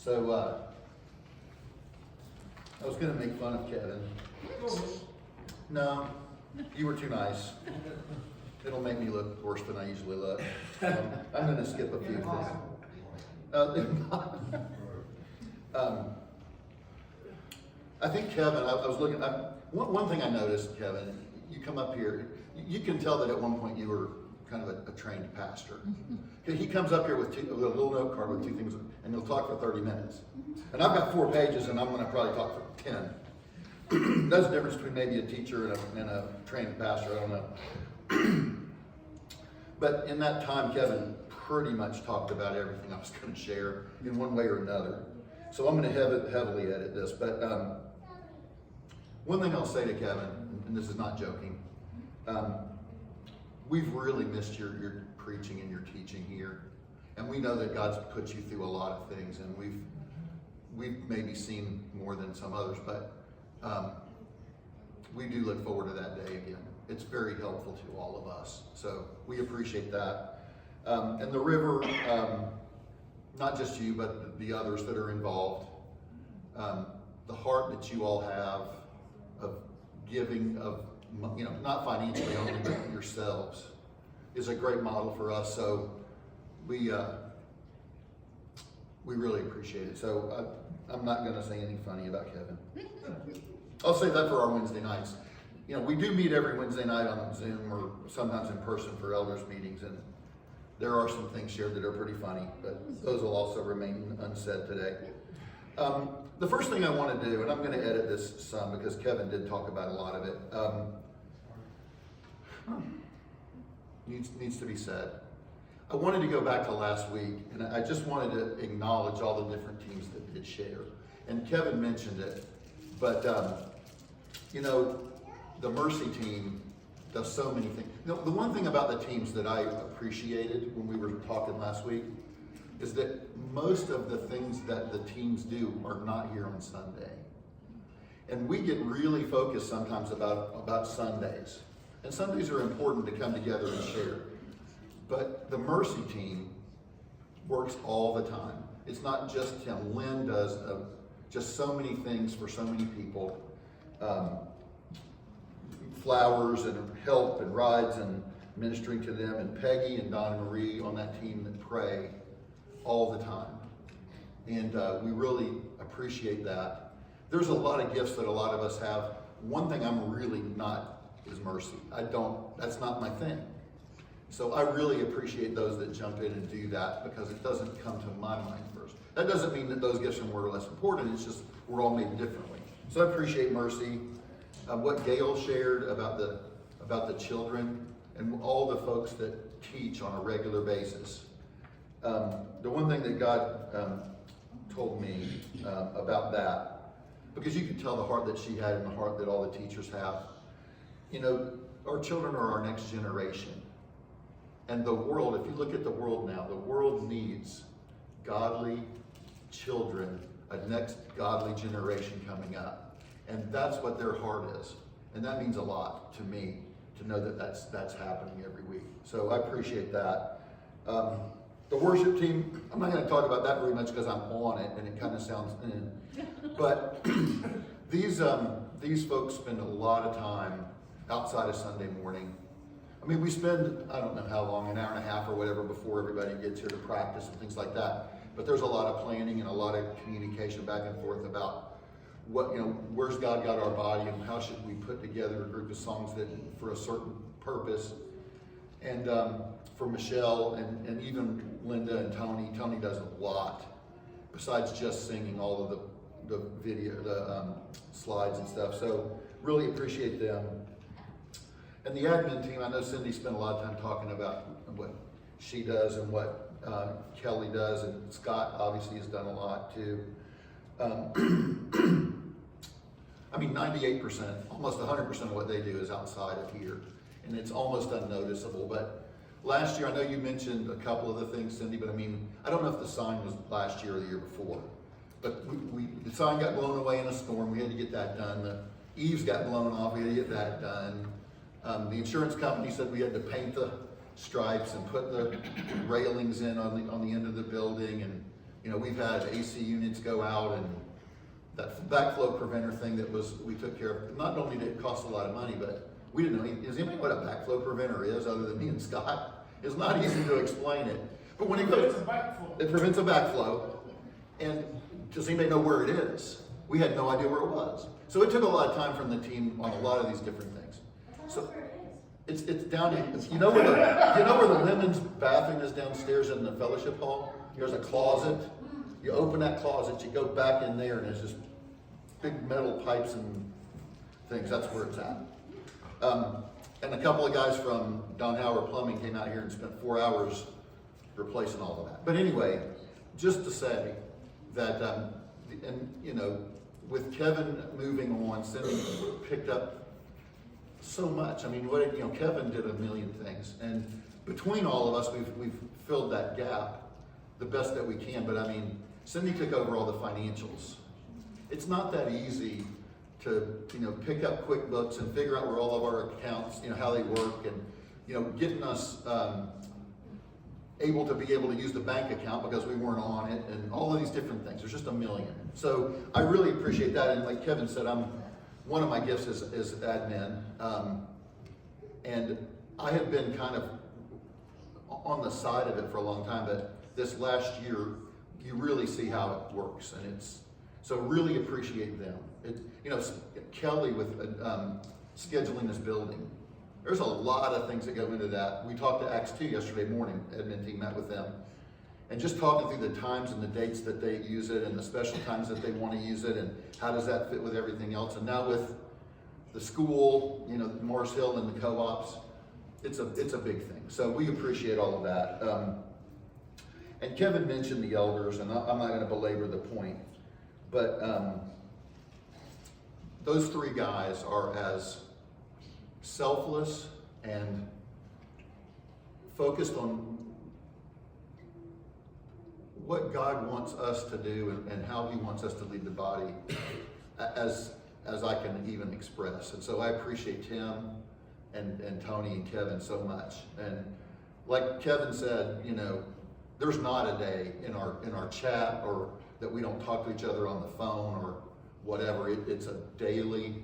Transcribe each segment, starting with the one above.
So, I was going to make fun of Kevin. No, you were too nice. It'll make me look worse than I usually look. I'm going to skip a few things. I think Kevin, I was looking, one thing I noticed, Kevin, you come up here, you can tell that at one point you were kind of a trained pastor. He comes up here with a little note card with 2 things, and he'll talk for 30 minutes. And I've got 4 pages, and I'm going to probably talk for 10. That's the difference between maybe a teacher and a trained pastor, I don't know. But in that time, Kevin pretty much talked about everything I was going to share in one way or another. So I'm going to heavily edit this. But one thing I'll say to Kevin, and this is not joking, we've really missed your preaching and your teaching here. And we know that God's put you through a lot of things, and we've maybe seen more than some others, but we do look forward to that day again. It's very helpful to all of us. So we appreciate that. And the river, not just you, but the others that are involved, the heart that you all have of giving, of, not financially only, but yourselves, is a great model for us. So we really appreciate it. So I'm not going to say anything funny about Kevin. I'll say that for our Wednesday nights. We do meet every Wednesday night on Zoom or sometimes in person for elders meetings, and there are some things shared that are pretty funny, but those will also remain unsaid today. The first thing I want to do, and I'm going to edit this some because Kevin did talk about a lot of it, needs to be said. I wanted to go back to last week, and I just wanted to acknowledge all the different teams that did share. And Kevin mentioned it, but the Mercy team does so many things. The one thing about the teams that I appreciated when we were talking last week is that most of the things that the teams do are not here on Sunday. And we get really focused sometimes about Sundays. And Sundays are important to come together and share. But the Mercy team works all the time. It's not just him. Lynn does just so many things for so many people. Flowers and help and rides and ministering to them, and Peggy and Donna Marie on that team that pray all the time. And we really appreciate that. There's a lot of gifts that a lot of us have. One thing I'm really not is mercy. That's not my thing. So I really appreciate those that jump in and do that, because it doesn't come to my mind first. That doesn't mean that those gifts are more or less important. It's just we're all made differently. So I appreciate mercy. What Gail shared about the children and all the folks that teach on a regular basis. The one thing that God told me about that, because you could tell the heart that she had and the heart that all the teachers have. Our children are our next generation. And the world, if you look at the world now, the world needs godly children, a next godly generation coming up. And that's what their heart is. And that means a lot to me to know that that's happening every week. So I appreciate that. The worship team, I'm not going to talk about that very much because I'm on it and it kind of sounds but these folks spend a lot of time outside of Sunday morning. I mean, we spend, I don't know how long, an hour and a half or whatever before everybody gets here to practice and things like that. But there's a lot of planning and a lot of communication back and forth about where's God got our body and how should we put together a group of songs that for a certain purpose. And for Michelle and even Linda and Tony does a lot besides just singing all of the video, the slides and stuff. So really appreciate them. And the admin team, I know Cindy spent a lot of time talking about what she does and what Kelly does, and Scott obviously has done a lot too. 98%, almost 100% of what they do is outside of here, and it's almost unnoticeable. But last year, I know you mentioned a couple of the things, Cindy, but I don't know if the sign was last year or the year before, but the sign got blown away in a storm. We had to get that done. The eaves got blown off. We had to get that done. The insurance company said we had to paint the stripes and put the railings in on the end of the building, and we've had AC units go out, and that backflow preventer thing we took care of. Not only did it cost a lot of money, but we didn't know. Does anybody know what a backflow preventer is other than me and Scott? It's not easy to explain it. But when it goes, it prevents a backflow. And does anybody know where it is? We had no idea where it was. So it took a lot of time from the team on a lot of these different things. So it's down in, you know where the women's bathroom is downstairs in the fellowship hall? There's a closet. You open that closet, you go back in there, and there's just big metal pipes and things. That's where it's at. And a couple of guys from Don Howard Plumbing came out here and spent 4 hours replacing all of that. But anyway, just to say that, with Kevin moving on, Cindy picked up so much. I mean, Kevin did a million things, and between all of us, we've filled that gap the best that we can. But I mean, Cindy took over all the financials. It's not that easy to pick up QuickBooks and figure out where all of our accounts, how they work, and getting us able to use the bank account because we weren't on it, and all of these different things. There's just a million. So I really appreciate that. And like Kevin said, one of my gifts is admin, and I had been kind of on the side of it for a long time, but this last year, you really see how it works, and so really appreciate them. Kelly with scheduling this building. There's a lot of things that go into that. We talked to Acts 2 yesterday morning. Admin team met with them, and just talking through the times and the dates that they use it, and the special times that they want to use it, and how does that fit with everything else. And now with the school, Morris Hill and the co-ops, it's a big thing. So we appreciate all of that. And Kevin mentioned the elders, and I'm not going to belabor the point, but those three guys are as selfless and focused on what God wants us to do and how He wants us to lead the body as I can even express. And so I appreciate Tim and Tony and Kevin so much. And like Kevin said, there's not a day in our chat or that we don't talk to each other on the phone or whatever. It's a daily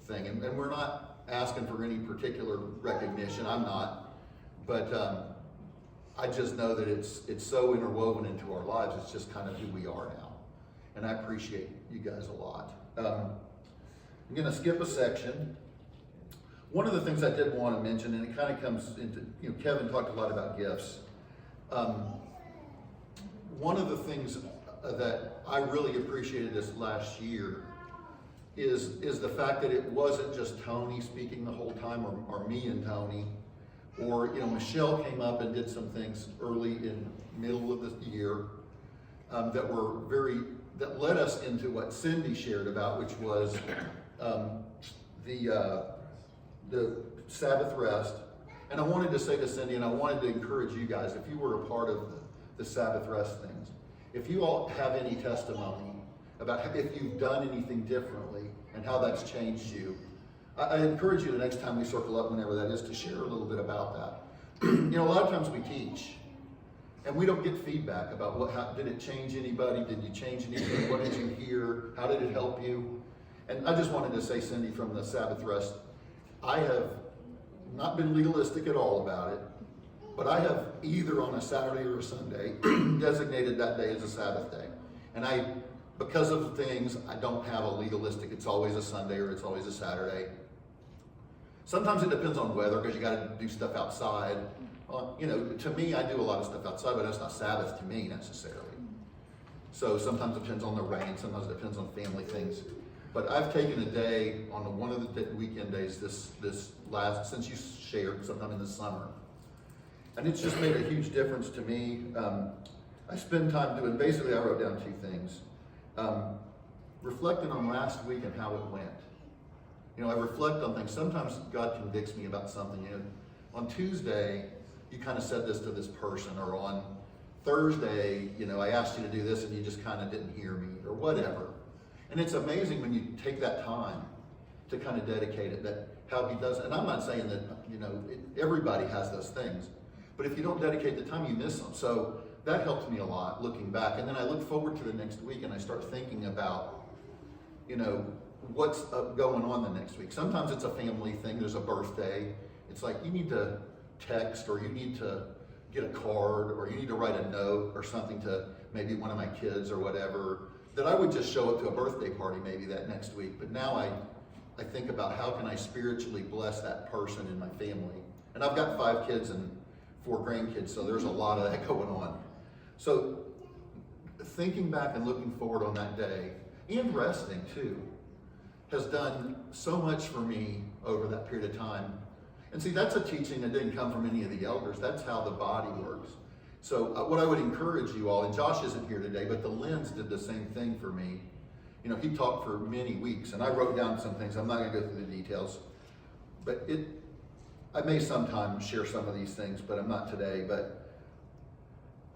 thing, and we're not asking for any particular recognition. I'm not, but I just know that it's so interwoven into our lives. It's just kind of who we are now, and I appreciate you guys a lot. I'm going to skip a section. One of the things I did want to mention, and it kind of comes into, Kevin talked a lot about gifts. One of the things that I really appreciated this last year is the fact that it wasn't just Tony speaking the whole time, or me and Tony, or Michelle came up and did some things early in middle of the year that led us into what Cindy shared about, which was the Sabbath rest. And I wanted to say to Cindy, and I wanted to encourage you guys, if you were a part of the Sabbath rest things, if you all have any testimony about if you've done anything differently and how that's changed you, I encourage you the next time we circle up, whenever that is, to share a little bit about that. A lot of times we teach, and we don't get feedback about how did it change anybody? Did you change anything? What did you hear? How did it help you? And I just wanted to say, Cindy, from the Sabbath rest, I have not been legalistic at all about it, but I have either on a Saturday or a Sunday designated that day as a Sabbath day. And because of things, I don't have a legalistic, it's always a Sunday or it's always a Saturday. Sometimes it depends on weather, because you got to do stuff outside. To me, I do a lot of stuff outside, but that's not Sabbath to me necessarily. So sometimes it depends on the rain, sometimes it depends on family things. But I've taken a day on one of the weekend days since you shared, sometime in the summer. And it's just made a huge difference to me. I spend time doing, basically I wrote down two things. Reflecting on last week and how it went. I reflect on things. Sometimes God convicts me about something. On Tuesday, you kind of said this to this person, or on Thursday, I asked you to do this and you just kind of didn't hear me, or whatever. And it's amazing when you take that time to kind of dedicate it, that how He does it. And I'm not saying that, everybody has those things, but if you don't dedicate the time, you miss them. So that helped me a lot looking back. And then I look forward to the next week and I start thinking about, what's going on the next week. Sometimes it's a family thing. There's a birthday. It's like you need to text, or you need to get a card, or you need to write a note or something to maybe one of my kids or whatever, that I would just show up to a birthday party maybe that next week. But now I think about how can I spiritually bless that person in my family. And I've got 5 kids and 4 grandkids, so there's a lot of that going on. So thinking back and looking forward on that day, and resting too, has done so much for me over that period of time. And see, that's a teaching that didn't come from any of the elders. That's how the body works. So what I would encourage you all, and Josh isn't here today, but the Lens did the same thing for me. He talked for many weeks, and I wrote down some things. I'm not going to go through the details, but I may sometime share some of these things, but I'm not today. But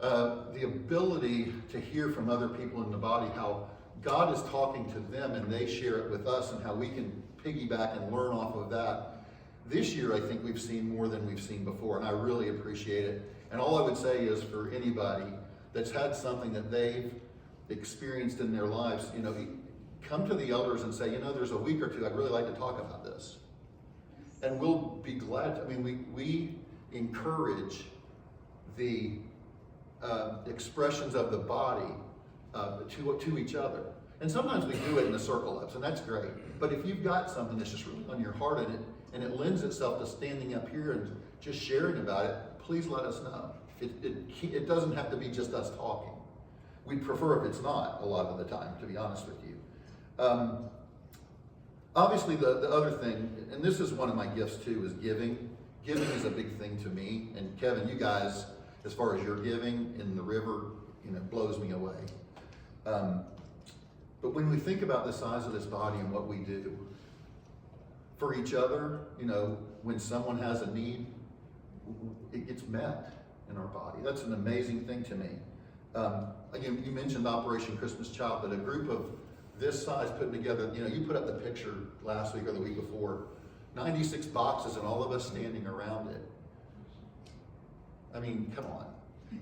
the ability to hear from other people in the body, how God is talking to them and they share it with us, and how we can piggyback and learn off of that. This year, I think we've seen more than we've seen before, and I really appreciate it. And all I would say is, for anybody that's had something that they've experienced in their lives, come to the elders and say, there's a week or two I'd really like to talk about this. And we'll be glad to. We encourage the expressions of the body to each other. And sometimes we do it in the circle ups, and that's great. But if you've got something that's just really on your heart, and it lends itself to standing up here and just sharing about it, please let us know. It doesn't have to be just us talking. We'd prefer if it's not a lot of the time, to be honest with you. Obviously, the other thing, and this is one of my gifts too, is giving. Giving is a big thing to me. And Kevin, you guys, as far as your giving in the river, blows me away. But when we think about the size of this body and what we do for each other, when someone has a need, it gets met in our body. That's an amazing thing to me. Again, you mentioned Operation Christmas Child, but a group of this size put together, you put up the picture last week or the week before, 96 boxes and all of us standing around it. Come on.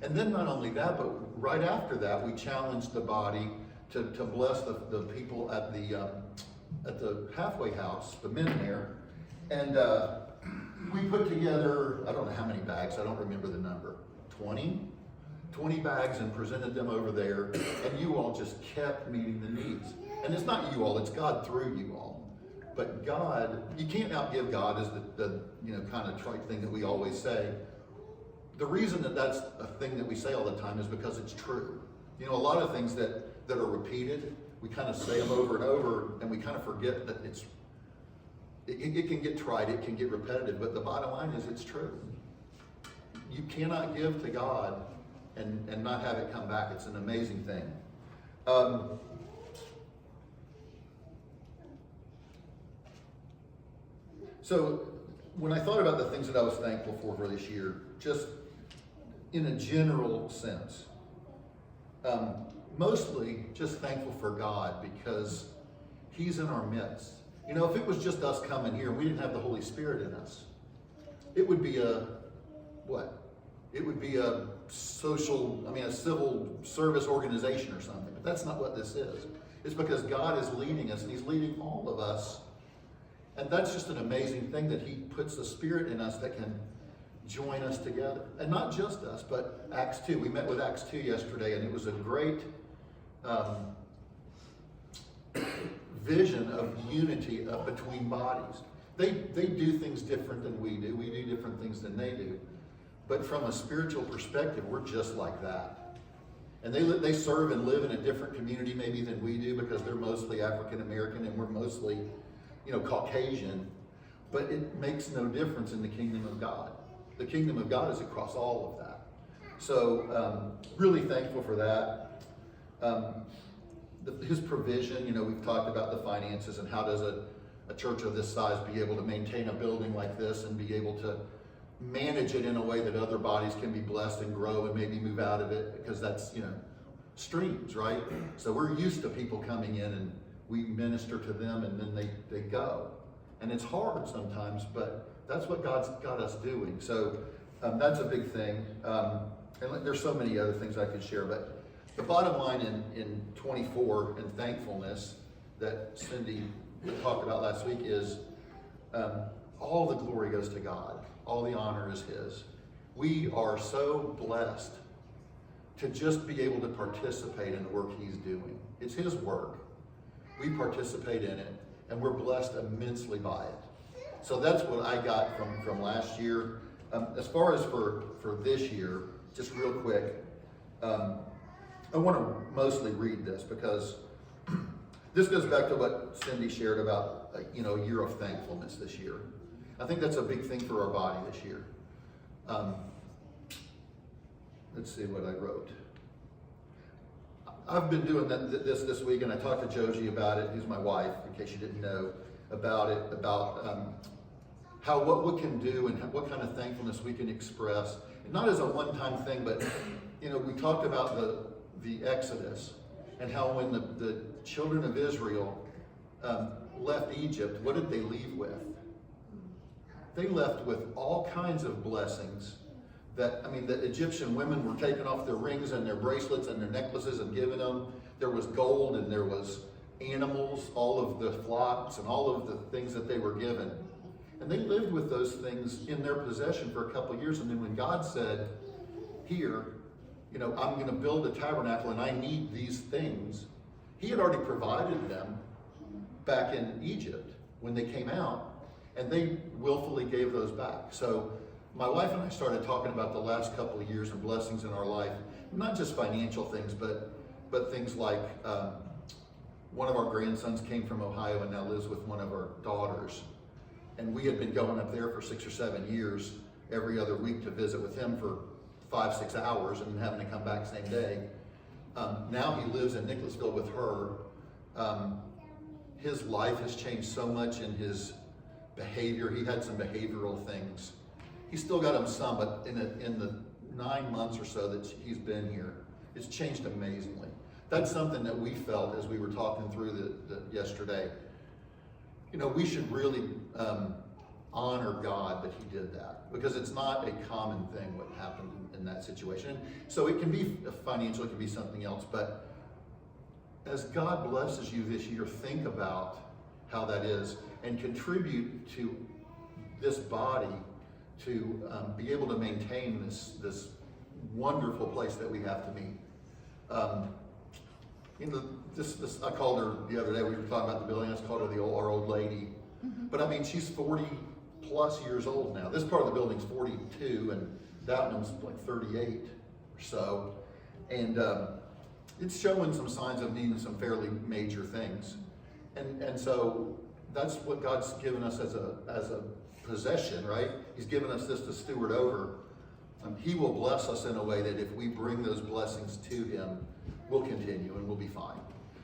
And then not only that, but right after that, we challenged the body to bless the people at the halfway house, the men there. And we put together, I don't know how many bags, I don't remember the number, 20 bags, and presented them over there. And you all just kept meeting the needs. And it's not you all, it's God through you all. But God, you can't outgive God, is the kind of trite thing that we always say. The reason that that's a thing that we say all the time is because it's true. A lot of things that are repeated, we kind of say them over and over, and we kind of forget that it can get trite, it can get repetitive, but the bottom line is it's true. You cannot give to God and not have it come back. It's an amazing thing. So when I thought about the things that I was thankful for this year, just in a general sense, mostly just thankful for God because He's in our midst. If it was just us coming here and we didn't have the Holy Spirit in us, it would be It would be a civil service organization or something. But that's not what this is. It's because God is leading us, and He's leading all of us. And that's just an amazing thing, that He puts the Spirit in us that can join us together. And not just us, but Acts 2. We met with Acts 2 yesterday, and it was a great vision of unity between bodies. They do things different than we do. We do different things than they do. But from a spiritual perspective, we're just like that. And they serve and live in a different community maybe than we do, because they're mostly African American and we're mostly, Caucasian. But it makes no difference in the kingdom of God. The kingdom of God is across all of that. So really thankful for that. His provision, we've talked about the finances and how does a church of this size be able to maintain a building like this and be able to manage it in a way that other bodies can be blessed and grow and maybe move out of it, because that's, streams, right? So we're used to people coming in and we minister to them and then they go. And it's hard sometimes, but that's what God's got us doing. So that's a big thing. and there's so many other things I could share, but the bottom line in 24 and thankfulness that Cindy talked about last week is all the glory goes to God. All the honor is His. We are so blessed to just be able to participate in the work He's doing. It's His work. We participate in it, and we're blessed immensely by it. So that's what I got from last year. As far as for this year, just real quick, I want to mostly read this because this goes back to what Cindy shared about a year of thankfulness this year. I think that's a big thing for our body this year. Let's see what I wrote. I've been doing this week, and I talked to Joji about it, who's my wife, in case you didn't know, about it, about how what we can do and what kind of thankfulness we can express. And not as a one-time thing, but we talked about the Exodus and how when the children of Israel left Egypt, what did they leave with? They left with all kinds of blessings that, the Egyptian women were taking off their rings and their bracelets and their necklaces and giving them. There was gold and there was animals, all of the flocks and all of the things that they were given. And they lived with those things in their possession for a couple of years. And then when God said, here, I'm going to build a tabernacle and I need these things, He had already provided them back in Egypt when they came out, and they willfully gave those back. So my wife and I started talking about the last couple of years and blessings in our life, not just financial things, but things like one of our grandsons came from Ohio and now lives with one of our daughters. And we had been going up there for 6 or 7 years every other week to visit with him for 5-6 hours and having to come back same day. Now he lives in Nicholasville with her. His life has changed so much in his behavior. He had some behavioral things. He's still got them some, but in the 9 months or so that he's been here, it's changed amazingly. That's something that we felt as we were talking through yesterday. We should really honor God that He did that, because it's not a common thing what happened in that situation. So it can be financial, it can be something else, but as God blesses you this year, think about how that is and contribute to this body to be able to maintain this wonderful place that we have to meet. I called her the other day, we were talking about the building, I just called her our old lady. Mm-hmm. But she's 40 plus years old now. This part of the building's 42 and that one's like 38 or so. And it's showing some signs of needing some fairly major things. And so that's what God's given us as a possession, right? He's given us this to steward over. He will bless us in a way that if we bring those blessings to Him, we'll continue and we'll be fine.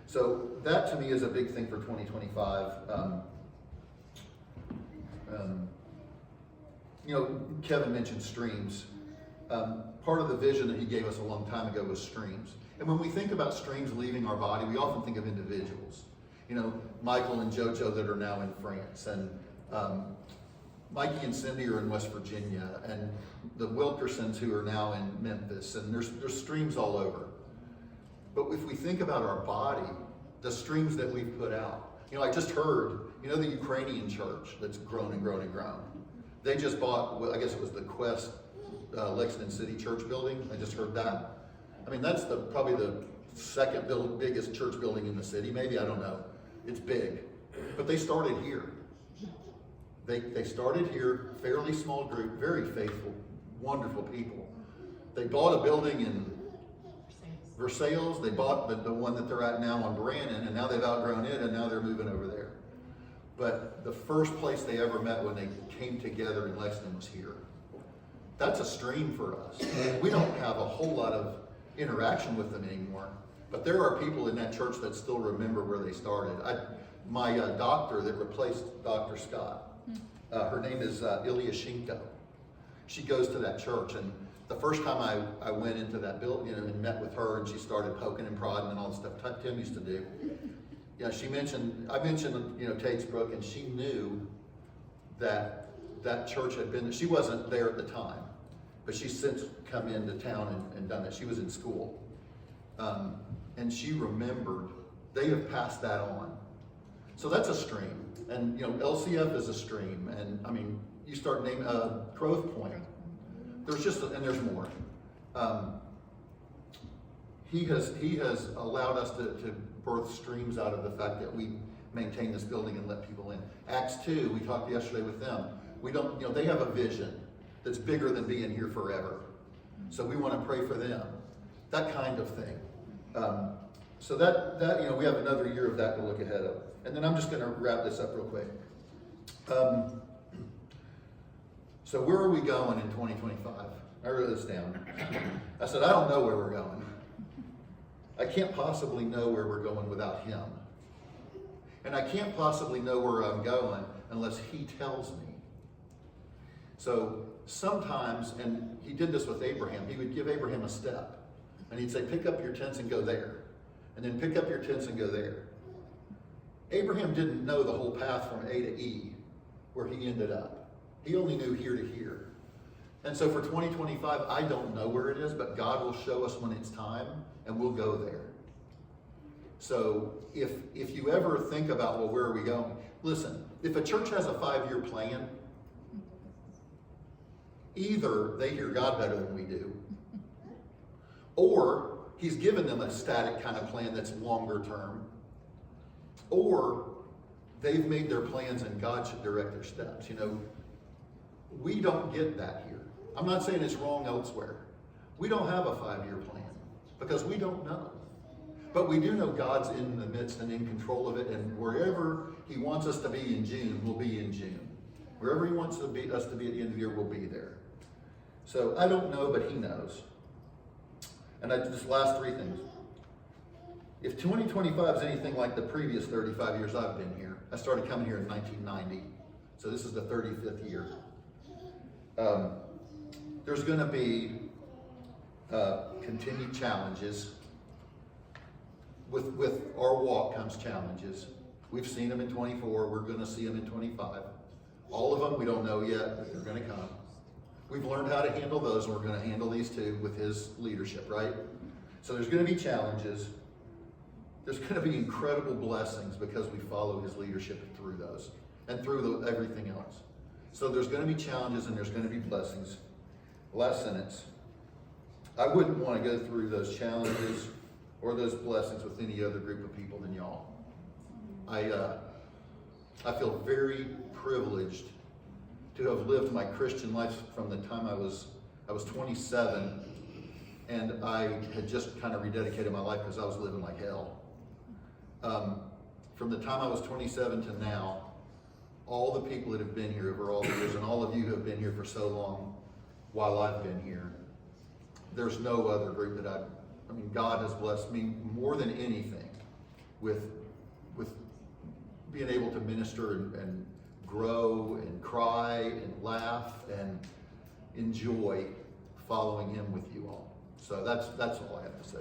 So that to me is a big thing for 2025. Kevin mentioned streams. Part of the vision that he gave us a long time ago was streams. And when we think about streams leaving our body, we often think of individuals. Michael and JoJo that are now in France, and Mikey and Cindy are in West Virginia, and the Wilkersons who are now in Memphis, and there's streams all over. But if we think about our body, the streams that we've put out, I just heard, the Ukrainian church that's grown and grown and grown. They just bought, I guess it was the Quest Lexington City Church building. I just heard that. That's probably the second biggest church building in the city, maybe, I don't know. It's big. But they started here. They started here, fairly small group, very faithful, wonderful people. They bought a building in Versailles. They bought the one that they're at now on Brannan, and now they've outgrown it, and now they're moving over there. But the first place they ever met when they came together in Lexington was here. That's a stream for us. We don't have a whole lot of interaction with them anymore, but there are people in that church that still remember where they started. My doctor that replaced Dr. Scott, her name is Ilyashenko. She goes to that church, and the first time I went into that building, and met with her, and she started poking and prodding and all the stuff Tim used to do. I mentioned Tatesbrook, and she knew that church had been, she wasn't there at the time, but she's since come into town and done that. She was in school. And she remembered, they have passed that on. So that's a stream. And LCF is a stream. And I mean, you start naming, Growth Point. There's just, and there's more. He has allowed us to birth streams out of the fact that we maintain this building and let people in. Acts 2, we talked yesterday with them. We don't, they have a vision that's bigger than being here forever. So we want to pray for them. That kind of thing. So that we have another year of that to look ahead of. And then I'm just going to wrap this up real quick. So where are we going in 2025? I wrote this down. I said, I don't know where we're going. I can't possibly know where we're going without him. And I can't possibly know where I'm going unless he tells me. So sometimes, and he did this with Abraham, he would give Abraham a step. And he'd say, pick up your tents and go there. And then pick up your tents and go there. Abraham didn't know the whole path from A to E, where he ended up. He only knew here to here. And so for 2025, I don't know where it is, but God will show us when it's time, and we'll go there. So if you ever think about, well, where are we going? Listen, if a church has a 5-year plan, either they hear God better than we do, or he's given them a static kind of plan that's longer term, or they've made their plans and God should direct their steps. We don't get that here. I'm not saying it's wrong elsewhere. We don't have a 5-year plan because we don't know. But we do know God's in the midst and in control of it, and wherever he wants us to be in June, we'll be in June. Wherever he wants us to be at the end of the year, we'll be there. So I don't know, but he knows. And just last 3 things. If 2025 is anything like the previous 35 years I've been here, I started coming here in 1990, so this is the 35th year. There's going to be continued challenges. With our walk comes challenges. We've seen them in 24. We're going to see them in 25. All of them we don't know yet, but they're going to come. We've learned how to handle those, and we're going to handle these too with his leadership, right? So there's going to be challenges. There's going to be incredible blessings because we follow his leadership through those and through everything else. So there's going to be challenges and there's going to be blessings. Last sentence. I wouldn't want to go through those challenges or those blessings with any other group of people than y'all. I feel very privileged to have lived my Christian life from the time I was 27, and I had just kind of rededicated my life because I was living like hell. From the time I was 27 to now, all the people that have been here over all the years, and all of you who have been here for so long while I've been here, there's no other group that God has blessed me more than anything with being able to minister and grow and cry and laugh and enjoy following him with you all. So that's all I have to say.